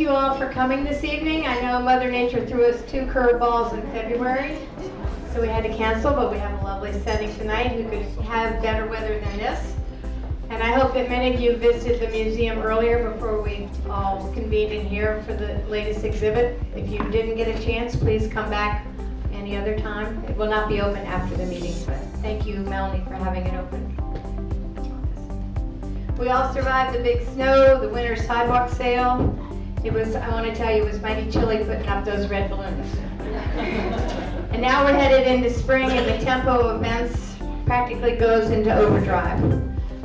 you all for coming this evening. I know Mother Nature threw us 2 curveballs in February, so we had to cancel, but we have a lovely setting tonight. Who could have better weather than this? And I hope that many of you visited the museum earlier before we all convened in here for the latest exhibit. If you didn't get a chance, please come back any other time. It will not be open after the meeting, but thank you, Melanie, for having it open. We all survived the big snow, the winter sidewalk sale. It was, I want to tell you, it was mighty chilly putting up those red balloons. And now we're headed into spring and the tempo of events practically goes into overdrive.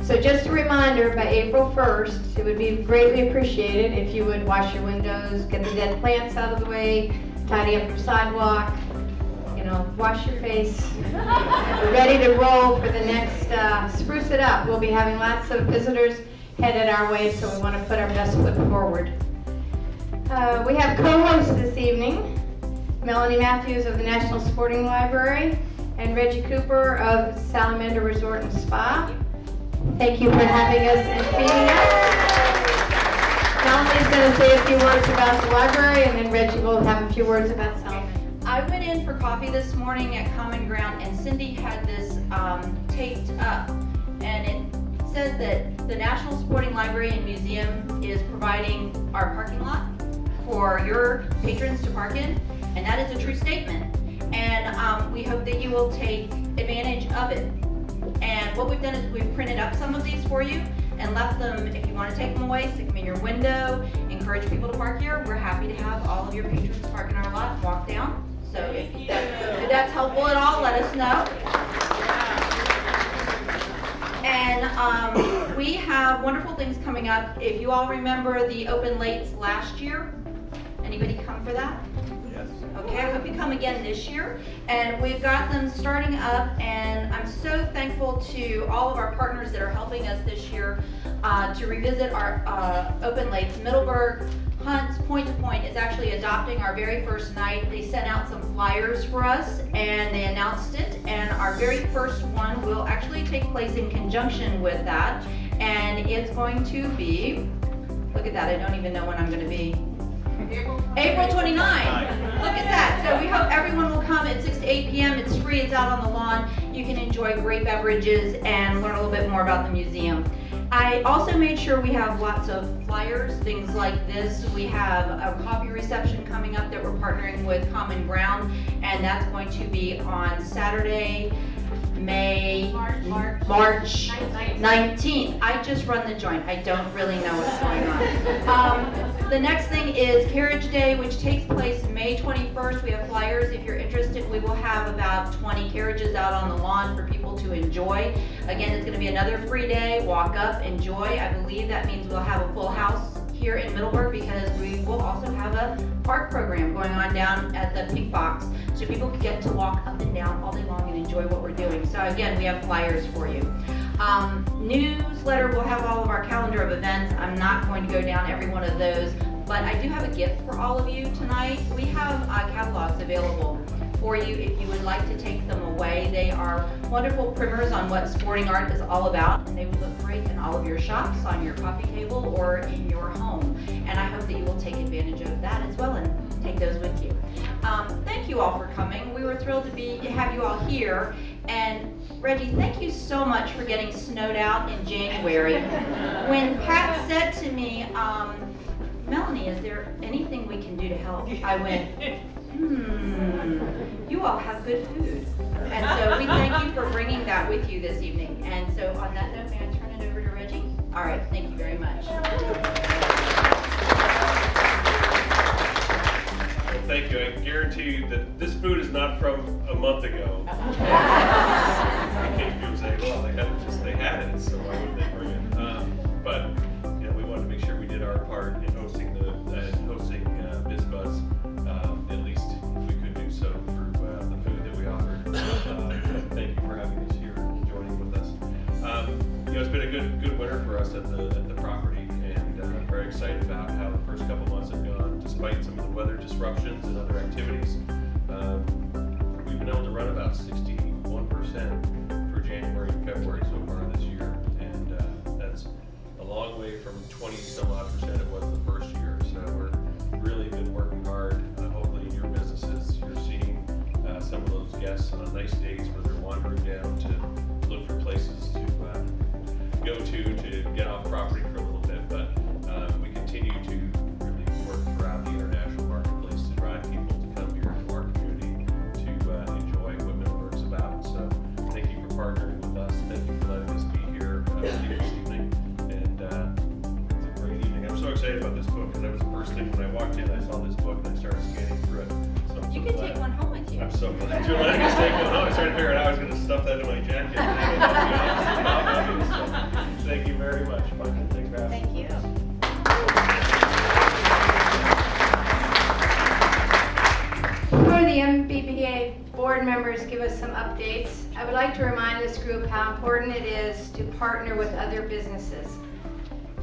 So just a reminder, by April 1st, it would be greatly appreciated if you would wash your windows, get the dead plants out of the way, tidy up your sidewalk, wash your face. We're ready to roll for the next Spruce It Up. We'll be having lots of visitors headed our way, so we want to put our best foot forward. We have co-hosts this evening, Melanie Matthews of the National Sporting Library and Reggie Cooper of Salamander Resort and Spa. Thank you for having us and feeding us. Melanie's going to say a few words about the library, and then Reggie will have a few words about Salamander. I went in for coffee this morning at Common Ground, and Cindy had this taped up, and it said that the National Sporting Library and Museum is providing our parking lot for your patrons to park in, and that is a true statement. And we hope that you will take advantage of it. And what we've done is we've printed up some of these for you and left them, if you want to take them away, stick them in your window, encourage people to park here. We're happy to have all of your patrons park in our lot and walk down. So if that's helpful at all, let us know. And we have wonderful things coming up. If you all remember the open lates last year, anybody come for that? Yes. Okay, I hope you come again this year. And we've got them starting up, and I'm so thankful to all of our partners that are helping us this year to revisit our open lates. Middleburg Hunt's Point to Point is actually adopting our very first night. They sent out some flyers for us and they announced it, and our very first one will actually take place in conjunction with that, and it's going to be, look at that, I don't even know when I'm going to be. April 29. Look at that. So we hope everyone will come at 6 to 8 p.m. It's free, it's out on the lawn. You can enjoy great beverages and learn a little bit more about the museum. I also made sure we have lots of flyers, things like this. We have a coffee reception coming up that we're partnering with Common Ground, and that's going to be on Saturday, March 19th. I just run the joint. I don't really know what's going on. The next thing is Carriage Day, which takes place May 21st. We have flyers. If you're interested, we will have about 20 carriages out on the lawn for people to enjoy. Again, it's going to be another free day. Walk up, enjoy. I believe that means we'll have a full house here in Middleburg, because we will also have a park program going on down at the Tack Box, so people can get to walk up and down all day long and enjoy what we're doing. So again, we have flyers for you. Newsletter will have all of our calendar of events. I'm not going to go down every one of those, but I do have a gift for all of you tonight. We have catalogs available for you if you would like to take them away. They are wonderful primers on what sporting art is all about, and they will look great in all of your shops, on your coffee table, or in your home. And I hope that you will take advantage of that as well and take those with you. Thank you all for coming. We were thrilled to have you all here. And Reggie, thank you so much for getting snowed out in January. When Pat said to me, Melanie, is there anything we can do to help? I went, you all have good food. And so we thank you for bringing that with you this evening. And so on that note, may I turn it over to Reggie? All right, thank you very much. Well, thank you. I guarantee you that this food is not from a month ago. In case people say, well, they had it, so why would they bring it? But we wanted to make sure we did our part in hosting BizBuzz. At least we could do so for the food that we offered. Thank you for having us here and joining with us. It's been a good winter for us at the property, and I'm very excited about how the first couple months have gone, despite some of the weather disruptions and other activities. We've been able to run about 61% for January and February so far this year, and that's a long way from 20 some odd percent it was the first year. So we're guests on nice days where they're wandering down to look for places to go to get off property for a little bit. But we continue to really work throughout the international marketplace to drive people to come here to our community to enjoy what Middleburg's about. So thank you for partnering with us. Thank you for letting us be here with you this evening. And it's a great evening. I'm so excited about this book, and that was the first thing when I walked in. I saw this book and I started scanning through it. So I'm You so can glad. take one home with you. I'm so glad you're letting us take one home. I started figuring out how I was going to stuff that in my jacket. Thank you very much, Michael. Thanks for having me. Thank you. Before the MBBA board members give us some updates, I would like to remind this group how important it is to partner with other businesses.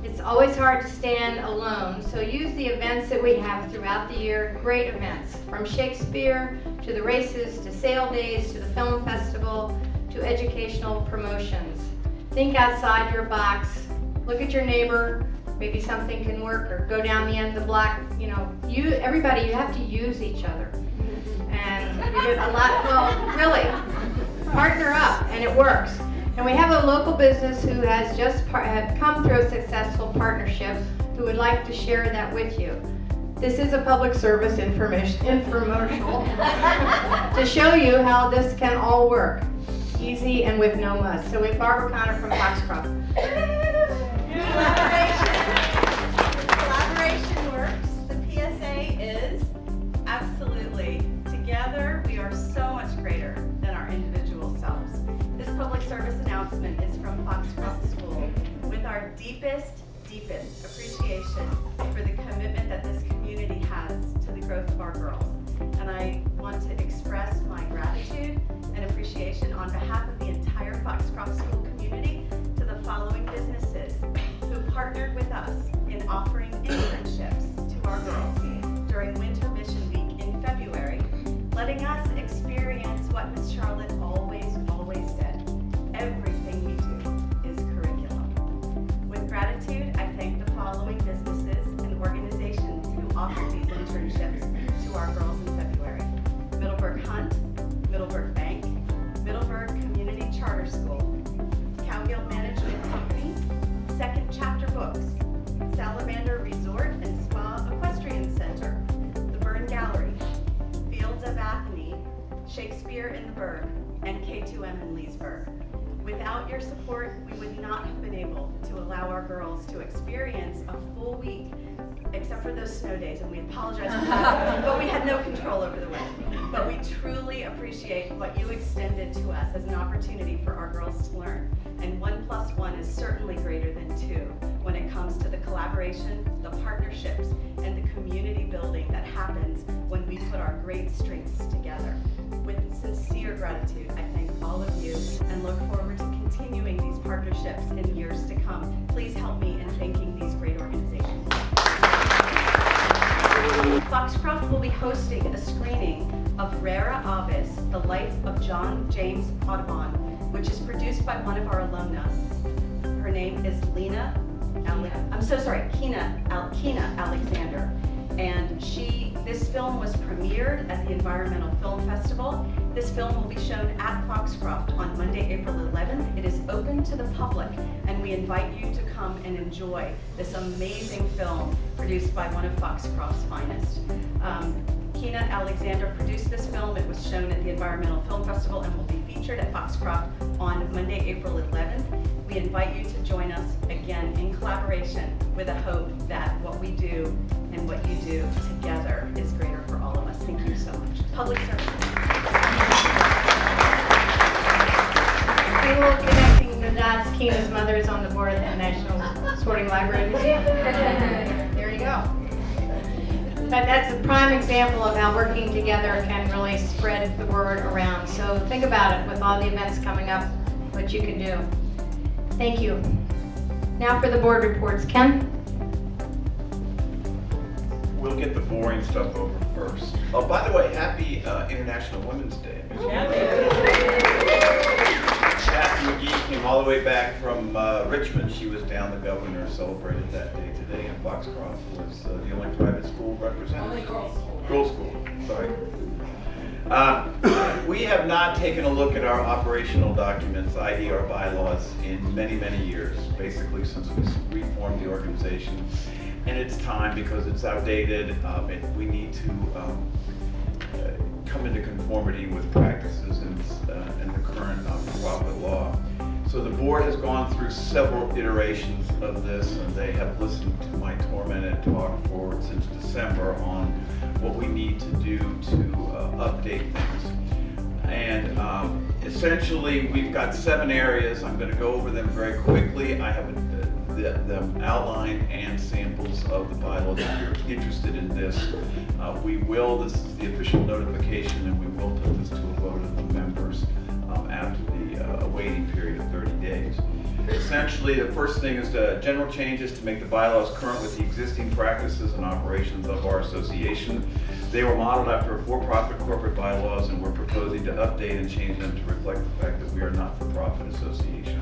It's always hard to stand alone, so use the events that we have throughout the year, great events, from Shakespeare to the races, to sale days, to the film festival, to educational promotions. Think outside your box, look at your neighbor, maybe something can work, or go down the end of the block. You know, everybody, you have to use each other. And you get a lot, well, really, partner up, and it works. And we have a local business who has just have come through a successful partnership who would like to share that with you. This is a public service infomercial to show you how this can all work. Easy and with no muss. So we have Barbara Connor from Foxcroft. Collaboration works. The PSA is absolutely together we are so much greater than our individual selves. This public service announcement is from Foxcroft School with our deepest appreciation for the commitment that this community has to the growth of our girls. And I want to express my gratitude and appreciation on behalf of the entire Foxcroft School community to the following businesses who partnered with us in offering internships to our girls during Winter Mission Week in February, letting us experience what Ms. Charlotte always said. Everything we do is curriculum. With gratitude, I thank the following businesses and organizations who offered these internships to our girls in February. Middleburg Hunt, Middleburg Bank, Middleburg Community Charter School, Cowgill Management Company, Second Chapter Books, Salamander Resort and Spa Equestrian Center, the Byrne Gallery, Fields of Atheny, Shakespeare in the Burg, and K2M in Leesburg. Without your support, we would not have been able to allow our girls to experience a full week, except for those snow days, and we apologize for that, but we had no control over the weather. But we truly appreciate what you extended to us as an opportunity for our girls to learn. And 1 + 1 is certainly greater than 2 when it comes to the collaboration, the partnerships, and the community building that happens when we put our great strengths together. With sincere gratitude, I thank all of you and look forward to continuing these partnerships in years to come. Please help me in thanking these great organizations. Foxcroft will be hosting a screening of Rara Avis, The Life of John James Audubon, which is produced by one of our alumna. Her name is Keena Alexander. And this film was premiered at the Environmental Film Festival. This film will be shown at Foxcroft on Monday, April 11th. It is open to the public, and we invite you to come and enjoy this amazing film produced by one of Foxcroft's finest. Keena Alexander produced this film. It was shown at the Environmental Film Festival and will be featured at Foxcroft on Monday, April 11th. We invite you to join us again in collaboration with a hope that what we do and what you do together is greater for all of us. Thank you so much. Public service. A little connecting the dots, Keena's mother is on the board of the National Sporting Library Museum. There you go. But that's a prime example of how working together can really spread the word around. So think about it with all the events coming up, what you can do. Thank you. Now for the board reports. Ken? We'll get the boring stuff over first. Oh, by the way, happy International Women's Day. Kathy McGee came all the way back from Richmond. She was down, the governor celebrated that day today, and Foxcroft was the only private school represented. Girls' school, sorry. we have not taken a look at our operational documents, i.e. our bylaws, in many, many years, basically since we reformed the organization. And it's time because it's outdated. We need to come into conformity with practices and the current profit law. So the board has gone through several iterations of this, and they have listened to my tormented talk forward since December on what we need to do to update things. And essentially, we've got 7 areas. I'm going to go over them very quickly. I have them outlined and samples of the bylaws. If you're interested in this, this is the official notification, and we will put this to a vote of the members after the waiting period of 30 days. Essentially, the first thing is the general changes to make the bylaws current with the existing practices and operations of our association. They were modeled after for-profit corporate bylaws, and we're proposing to update and change them to reflect the fact that we are not for-profit association.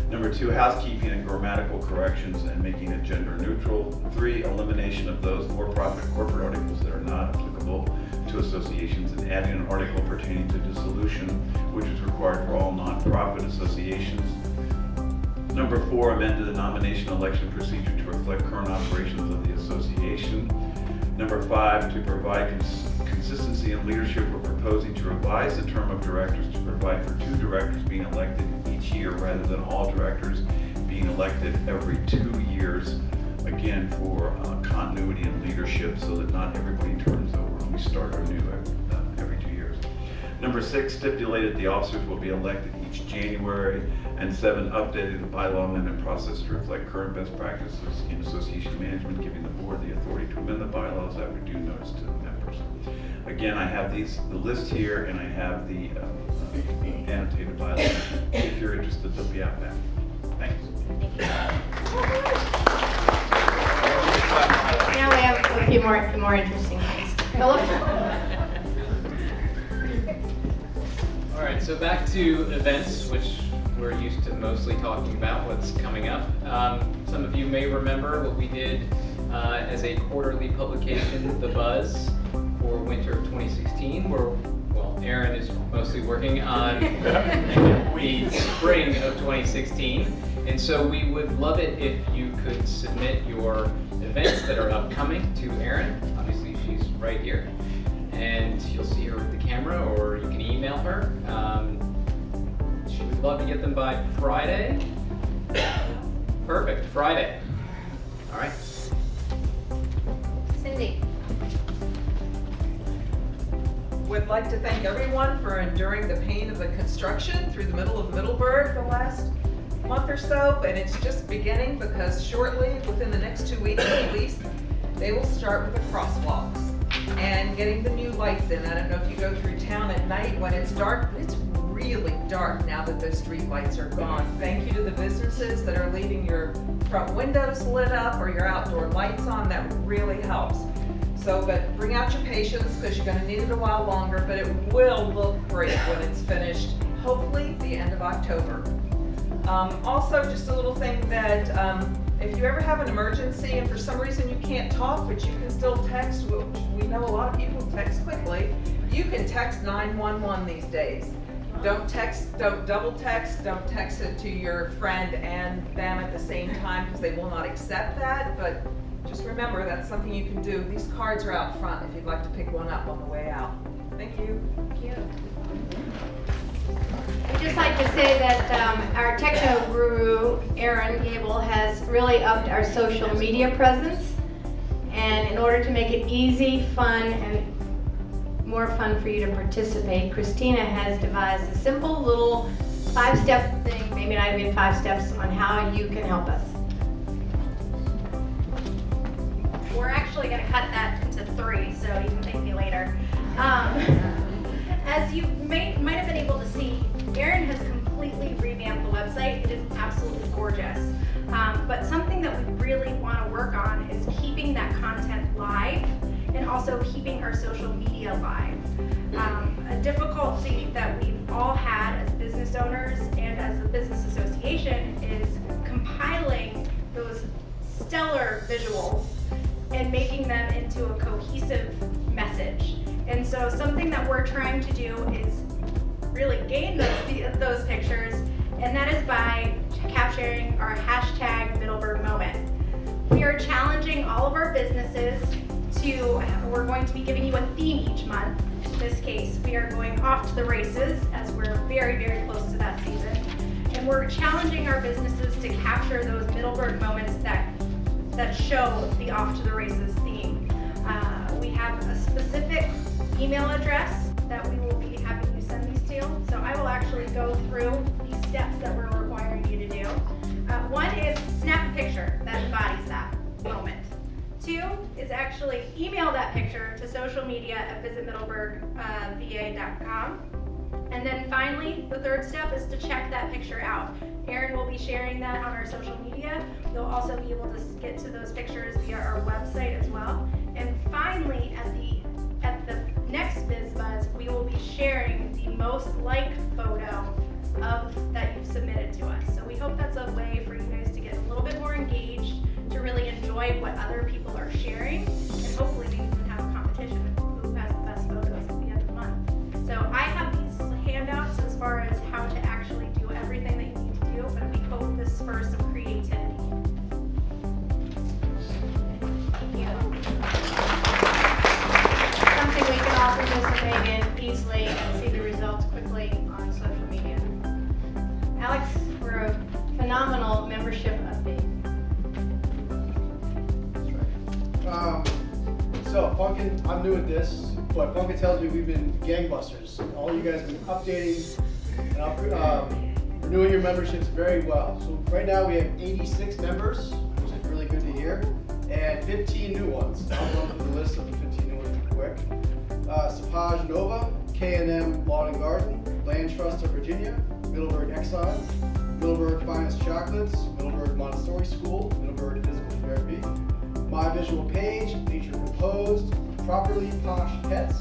Number 2, housekeeping and grammatical corrections and making it gender neutral. 3, elimination of those for-profit corporate articles that are not applicable to associations and adding an article pertaining to dissolution, which is required for all non-profit associations. Number 4, amend the nomination election procedure to reflect current operations of the association. Number 5, to provide consistency in leadership, we're proposing to revise the term of directors to provide for 2 directors being elected each year rather than all directors being elected every 2 years, again for continuity in leadership so that not everybody turns over and we start anew every 2 years. Number 6, stipulated the officers will be elected each January. And 7, updated the bylaw amendment process to reflect current best practices in association management, giving the board the authority to amend the bylaws after due notice to the members. Again, I have the list here, and I have the annotated bylaws. If you're interested, they'll be out back. Thanks. Now we have a few more interesting things. Philip? All right, so back to events, which we're used to mostly talking about what's coming up. Some of you may remember what we did as a quarterly publication, BizBuzz, for winter of 2016, where, well, Aaron is mostly working on the spring of 2016. And so we would love it if you could submit your events that are upcoming to Aaron. Obviously, she's right here. And you'll see her with the camera, or you can email her. She would love to get them by Friday. Perfect, Friday. All right. Cindy? Would like to thank everyone for enduring the pain of the construction through the middle of Middleburg the last month or so, and it's just beginning because shortly, within the next 2 weeks at least, they will start with the crosswalks and getting the new lights in. I don't know if you go through town at night when it's dark, but it's really dark now that those street lights are gone. Thank you to the businesses that are leaving your front windows lit up or your outdoor lights on. That really helps. So, but bring out your patience because you're going to need it a while longer, but it will look great when it's finished, hopefully the end of October. Also, just a little thing that if you ever have an emergency and for some reason you can't talk, but you can still text, which we know a lot of people text quickly, you can text 911 these days. Don't double text, don't text it to your friend and them at the same time because they will not accept that, but just remember that's something you can do. These cards are out front if you'd like to pick one up on the way out. Thank you. Thank you. I'd just like to say that our techno guru, Aaron Gable, has really upped our social media presence. And in order to make it easy, fun, and more fun for you to participate, Christina has devised a simple little 5-step thing, maybe not even 5 steps, on how you can help us. We're actually going to cut that into 3, so you can thank me later. As you might have been able to see, Erin has completely revamped the website. It is absolutely gorgeous. But something that we really want to work on is keeping that content live and also keeping our social media live. A difficulty that we've all had as business owners and as a business association is compiling those stellar visuals and making them into a cohesive message. And so something that we're trying to do is really gain those pictures, and that is by capturing our hashtag Middleburg moment. We are challenging all of our businesses we're going to be giving you a theme each month. In this case, we are going off to the races as we're very, very close to that season. And we're challenging our businesses to capture those Middleburg moments that show the off to the races theme. We have a specific email address that we will be having you send these to. So I will actually go through these steps that we're requiring you to do. One is snap a picture that embodies that moment. 2 is actually email that picture to social media at visitmiddleburgva.com. And then finally, the 3rd step is to check that picture out. Erin will be sharing that on our social media. You'll also be able to get to those pictures via our website as well. And finally, at the next BizBuzz, we will be sharing the most liked photo that you've submitted to us. So we hope that's a way for you guys to get a little bit more engaged, to really enjoy what other people are sharing, and hopefully we can have a competition who has the best photos at the end of the month. So I have these handouts as far as how to actually do everything that you need to do, but we hope this spurs some creativity. Thank you. Something we can all participate in easily and see the results quickly on social media. Alex, we're a phenomenal membership update. So Pumpkin, I'm new at this, but Pumpkin tells me we've been gangbusters. All you guys have been updating and renewing your memberships very well. So right now we have 86 members, which is really good to hear, and 15 new ones. I'll go through the list of the 15 new ones quick. Sapaj Nova, K&M Lawn and Garden, Land Trust of Virginia, Middleburg Exiles, Middleburg Finest Chocolates, Middleburg Montessori School, Middleburg Physical Therapy, My Visual Page, Nature Composed, Properly Posh Pets,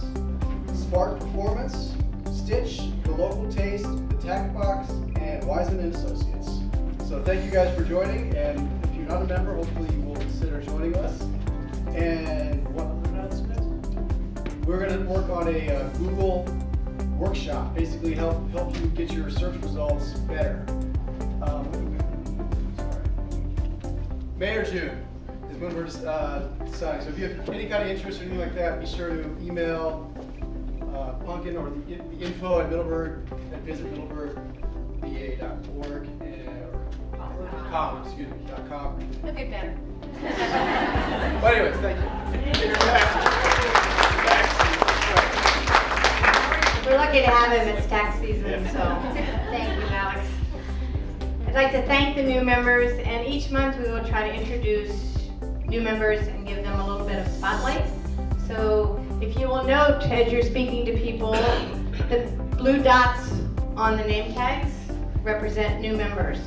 Spark Performance, Stitch, The Local Taste, the Tack Box, and Wiseman Associates. So thank you guys for joining, and if you're not a member, hopefully you will consider joining us. And one other announcement, we're going to work on a Google workshop, basically help you get your search results better. May or June is when we're deciding. So if you have any kind of interest or anything like that, be sure to email Pumpkin or the info at visitmiddleburgva.org .com. Okay, better. But anyways, thank you. We're lucky to have him. It's tax season, so thank you, Alex. I'd like to thank the new members, and each month we will try to introduce new members and give them a little bit of spotlight. So if you will note, as you're speaking to people, the blue dots on the name tags represent new members.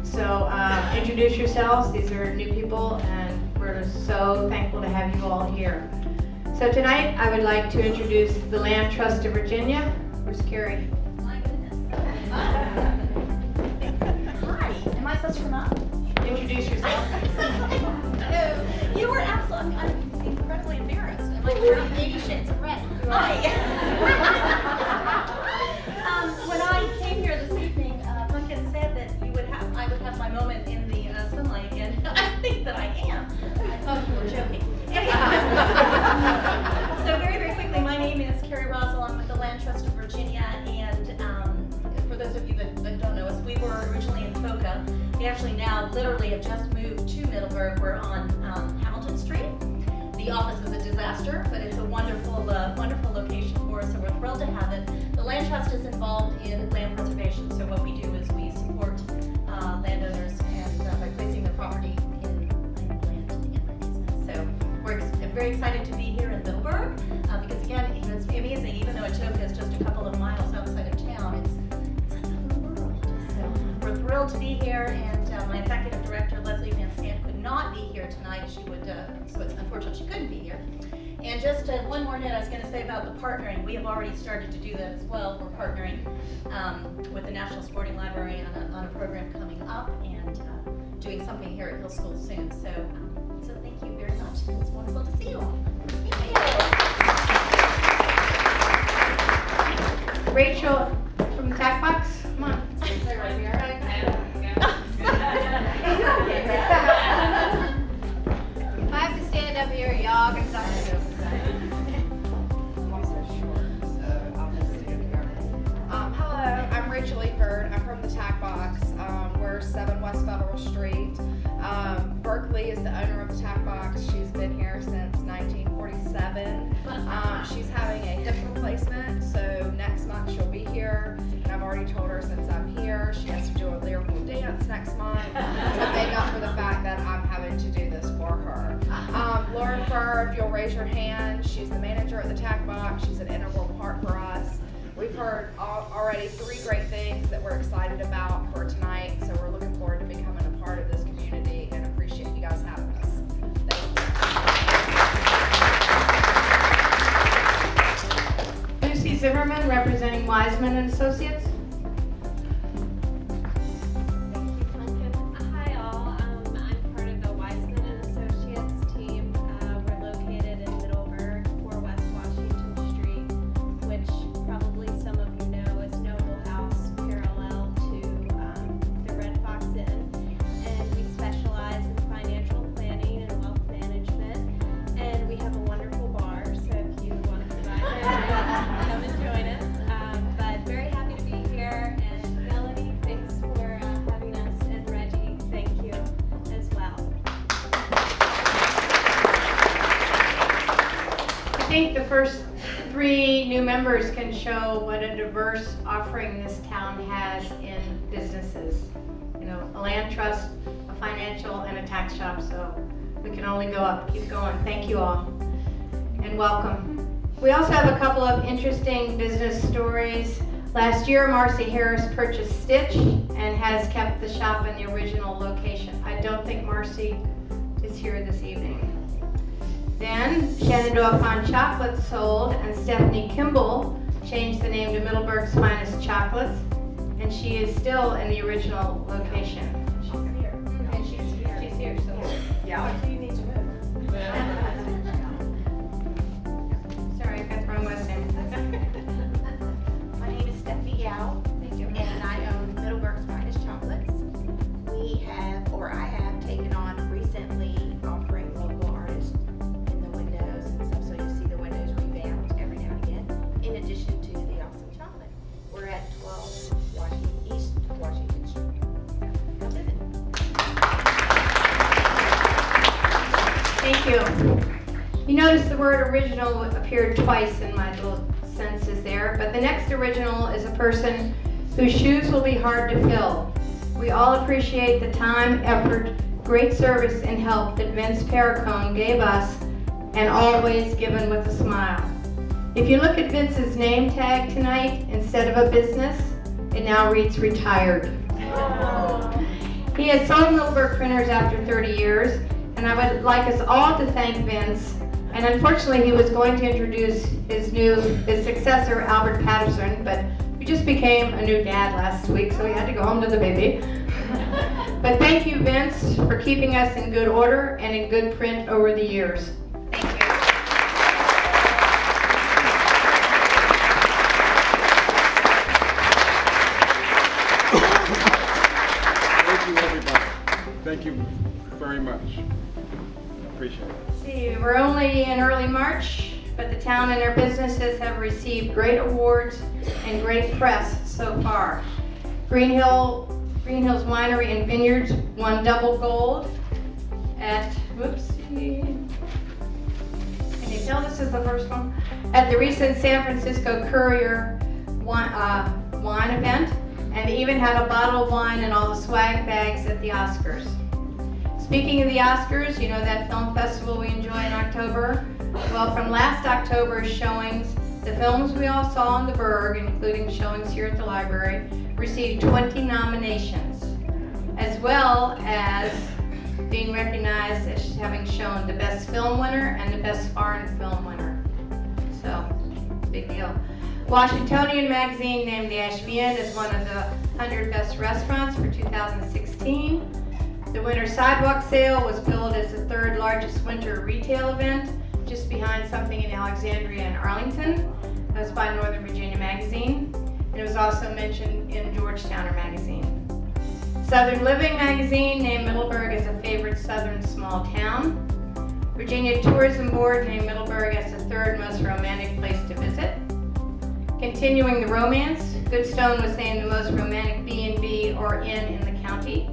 So introduce yourselves. These are new people, and we're so thankful to have you all here. So tonight, I would like to introduce the Land Trust of Virginia. Where's Carrie? My goodness. Hi. Am I supposed to come up? Introduce yourself. You were absolutely, I'm incredibly embarrassed. I'm like 80 shades of red. Hi. When I came here this evening, Pumpkin said that I would have my moment in the sunlight again. I think that I am. I thought you were joking. So very, very quickly, my name is Carrie Rosell. I'm with the Land Trust of Virginia, and for those of you that don't know us, we were originally in Boca. We actually now literally have just moved to Middleburg. We're on Hamilton Street. The office was a disaster, but it's a wonderful, wonderful location for us, so we're thrilled to have it. The Land Trust is involved in land preservation, so what we do is we support landowners and by placing the property in land in their easements. So we're very excited to be here in Middleburg because again, it's amazing. Even though Atoka is just a couple of miles outside of town, it's another world. So we're thrilled to be here, and my executive director Leslie Van Sant could not be here tonight. She would, so it's unfortunate she couldn't be here. And just one more note I was going to say about the partnering. We have already started to do that as well. We're partnering with the National Sporting Library on a program coming up, and doing something here at Hill School soon. So thank you very much. It's wonderful to see you all. Thank you. Rachel from Tack Box, come on. If I have to stand up here, y'all can talk to me. Hello, I'm Rachel Eaford. I'm from the Tack Box. We're 7 West Federal Street. Berkeley is the owner of the Tack Box. She's been here since 1947. She's having a hip replacement, so next month she'll be here. And I've already told her since I'm here, she has to do a lyrical dance next month to make up for the fact that I'm having to do this for her. Lauren Furr, if you'll raise your hand, she's the manager at the Tack Box. She's an integral part for us. We've heard already 3 great things that we're excited about for tonight, so we're looking forward to becoming a part of this community and appreciate you guys having us. Thank you. Lucy Zimmerman, representing Wiseman Associates. Hi all, I'm part of the Wiseman Associates team. We're located in Middleburg, 4 West Washington Street, which probably some of you know is Noble House, parallel to the Red Fox Inn. And we specialize in financial planning and wealth management. And we have a wonderful bar, so if you want to come by, come and join us. But very happy to be here. And Melanie, thanks for having us. And Reggie, thank you as well. I think the first 3 new members can show what a diverse offering this town has in businesses. You know, a land trust, a financial, and a tax shop, so we can only go up. Keep going. Thank you all, and welcome. We also have a couple of interesting business stories. Last year, Marcy Harris purchased Stitch and has kept the shop in the original location. I don't think Marcy is here this evening. Then Shenandoah Pond Chocolates sold, and Stephanie Kimball changed the name to Middleburg's Finest Chocolates, and she is still in the original location. She's here. And she's here, so. Yeah. So you need to move. Sorry, I got the wrong last name. My name is Stephanie Yao, and I own Middleburg's Finest Chocolates. I have taken on recently offering local artists in the windows and stuff, so you see the windows revamped every now and again, in addition to the awesome chocolate. We're at 12 East Washington Street. Come visit. Thank you. You notice the word original appeared twice in my little sentences there, but the next original is a person whose shoes will be hard to fill. We all appreciate the time, effort, great service, and help that Vince Perricone gave us, and always given with a smile. If you look at Vince's name tag tonight, instead of a business, it now reads retired. He has sold Middleburg printers after 30 years, and I would like us all to thank Vince. And unfortunately, he was going to introduce his successor, Albert Patterson, but we just became a new dad last week, so we had to go home to the baby. But thank you, Vince, for keeping us in good order and in good print over the years. Thank you. Thank you, everybody. Thank you very much. Appreciate it. See, we're only in early March, but the town and their businesses have received great awards and great press so far. Green Hills Winery and Vineyards won double gold at, can you tell this is the first one? At the recent San Francisco Courier wine event, and they even had a bottle of wine and all the swag bags at the Oscars. Speaking of the Oscars, you know that film festival we enjoy in October? Well, from last October's showings, the films we all saw in the Burg, including showings here at the library, received 20 nominations, as well as being recognized as having shown the best film winner and the best foreign film winner. So, big deal. Washingtonian magazine named the Ashby Inn as one of the 100 best restaurants for 2016. The winter sidewalk sale was billed as the 3rd largest winter retail event, just behind something in Alexandria and Arlington. That was by Northern Virginia Magazine. It was also mentioned in Georgetowner magazine. Southern Living magazine named Middleburg as a favorite southern small town. Virginia Tourism Board named Middleburg as the third most romantic place to visit. Continuing the romance, Goodstone was named the most romantic B&B or inn in the county.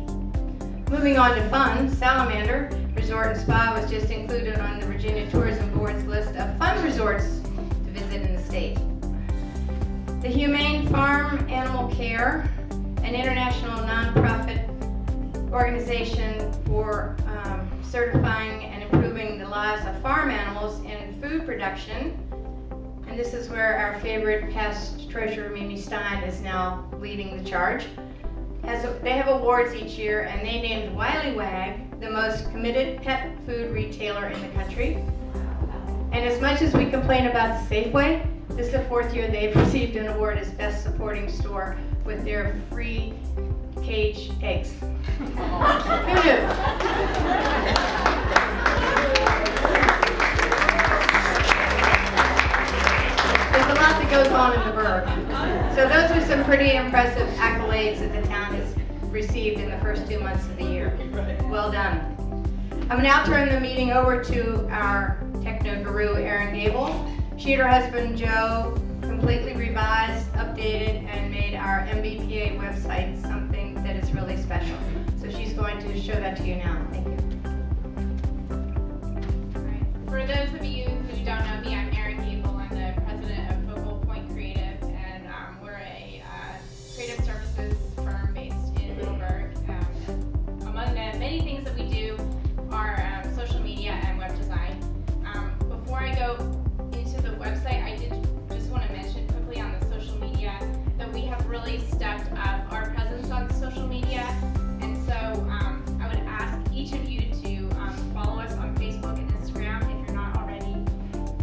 Moving on to fun, Salamander Resort and Spa was just included on the Virginia Tourism Board's list of fun resorts to visit in the state. The Humane Farm Animal Care, an international nonprofit organization for certifying and improving the lives of farm animals in food production. And this is where our favorite past treasurer, Mimi Stein, is now leading the charge. They have awards each year, and they named Wiley Wag the most committed pet food retailer in the country. And as much as we complain about the Safeway, this is the 4th year they've received an award as Best Supporting Store with their free cage eggs. Who knew? There's a lot that goes on in the burg. So those are some pretty impressive accolades that the town has received in the first 2 months of the year. Well done. I'm now turning the meeting over to our techno guru, Erin Gable. She and her husband, Joe, completely revised, updated, and made our MBPA website something that is really special. So she's going to show that to you now. Thank you. For those of you who don't know me, I'm Erin Gable. I'm the president of Focal Point Creative, and we're a creative services firm based in Middleburg. Among the many things that we do are social media and web design. Before I go into the website, I did just want to mention quickly on the social media that we have really stepped up our presence on social media, and so I would ask each of you to follow us on Facebook and Instagram if you're not already.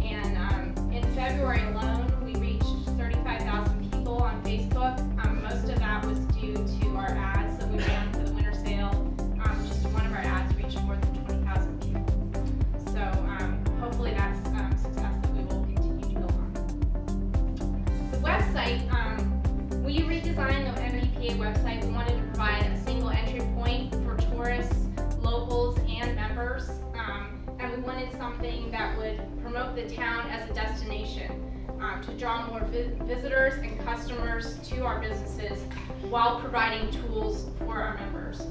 And in February alone, we reached 35,000 people on Facebook. Most of that was due to our ads that we ran for the winter sale. Just one of our ads reached more than 20,000 people. So hopefully that's success that we will continue to build on. The website, we redesigned the MBPA website. We wanted to provide a single entry point for tourists, locals, and members. And we wanted something that would promote the town as a destination to draw more visitors and customers to our businesses while providing tools for our members.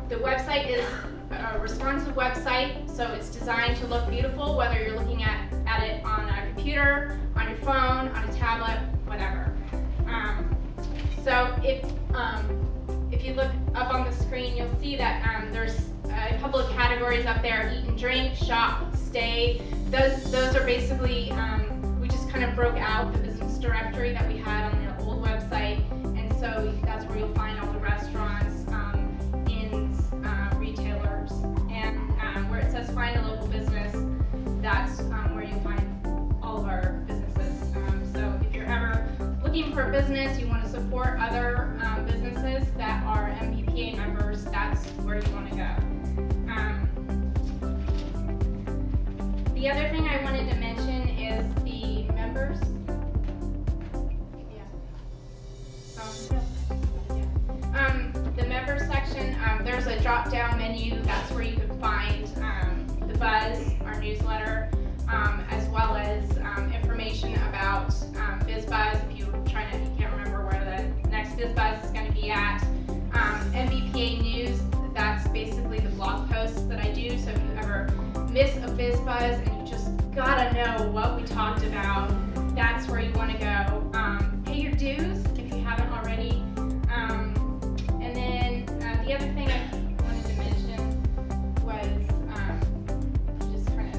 The website is a responsive website, so it's designed to look beautiful, whether you're looking at it on a computer, on your phone, on a tablet, whatever. So if you look up on the screen, you'll see that there's a couple of categories up there: eat and drink, shop, stay. Those are basically, we just kind of broke out the business directory that we had on the old website, and so that's where you'll find all the restaurants, inns, retailers, and where it says find a local business, that's where you'll find all of our businesses. So if you're ever looking for a business, you want to support other businesses that are MBPA members, that's where you want to go. The other thing I wanted to mention is the members. The members section, there's a drop-down menu. That's where you can find the Buzz, our newsletter, as well as information about BizBuzz. If you can't remember where the next BizBuzz is going to be at. MBPA News, that's basically the blog posts that I do. So if you ever miss a BizBuzz and you just gotta know what we talked about, that's where you want to go. Pay your dues if you haven't already. And then the other thing I wanted to mention was just kind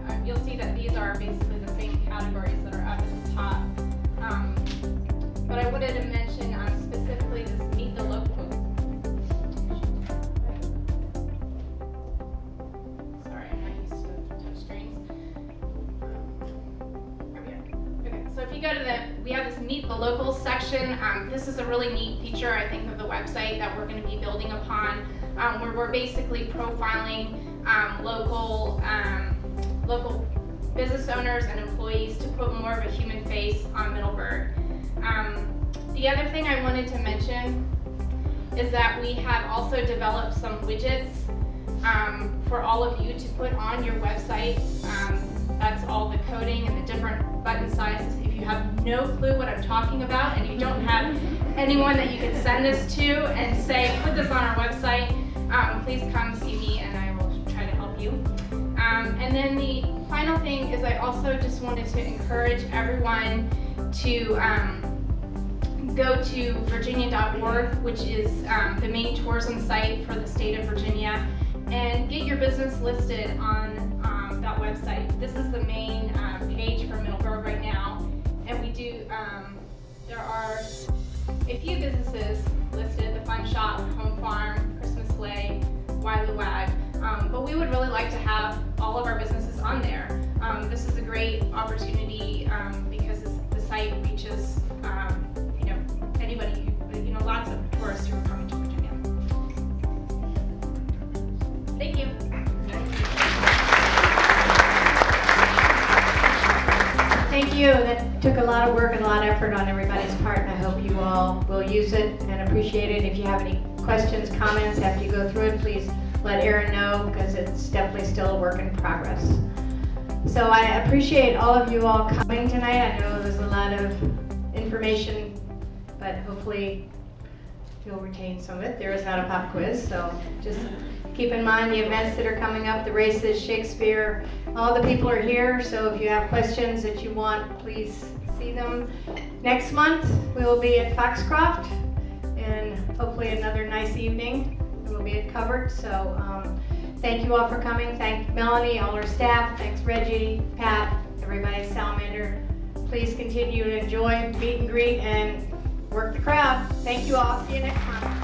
of, you'll see that these are basically the same categories that are up at the top. But I wanted to mention specifically this Meet the Local. Sorry, I'm not used to touch screens. There we go. Okay, so if you go to we have this Meet the Local section. This is a really neat feature, I think, of the website that we're going to be building upon, where we're basically profiling local business owners and employees to put more of a human face on Middleburg. The other thing I wanted to mention is that we have also developed some widgets for all of you to put on your website. That's all the coding and the different button sizes. If you have no clue what I'm talking about and you don't have anyone that you can send this to and say, put this on our website, please come see me and I will try to help you. And then the final thing is I also just wanted to encourage everyone to go to virginia.org, which is the main tourism site for the state of Virginia, and get your business listed on that website. This is the main page for Middleburg right now, and we do, there are a few businesses listed, the Fun Shop, Home Farm, Christmas Sleigh, Wiley Wag, but we would really like to have all of our businesses on there. This is a great opportunity because the site reaches anybody, lots of tourists who are coming to Virginia. Thank you. Thank you. That took a lot of work and a lot of effort on everybody's part, and I hope you all will use it and appreciate it. If you have any questions, comments after you go through it, please let Erin know, because it's definitely still a work in progress. So I appreciate all of you all coming tonight. I know there's a lot of information, but hopefully you'll retain some of it. There is not a pop quiz, so just keep in mind the events that are coming up, the races, Shakespeare, all the people are here, so if you have questions that you want, please see them. Next month, we will be at Foxcroft, and hopefully another nice evening. We'll be at Covered, so thank you all for coming. Thank Melanie, all her staff. Thanks Reggie, Pat, everybody at Salamander. Please continue to enjoy, meet and greet, and work the crowd. Thank you all. See you next month.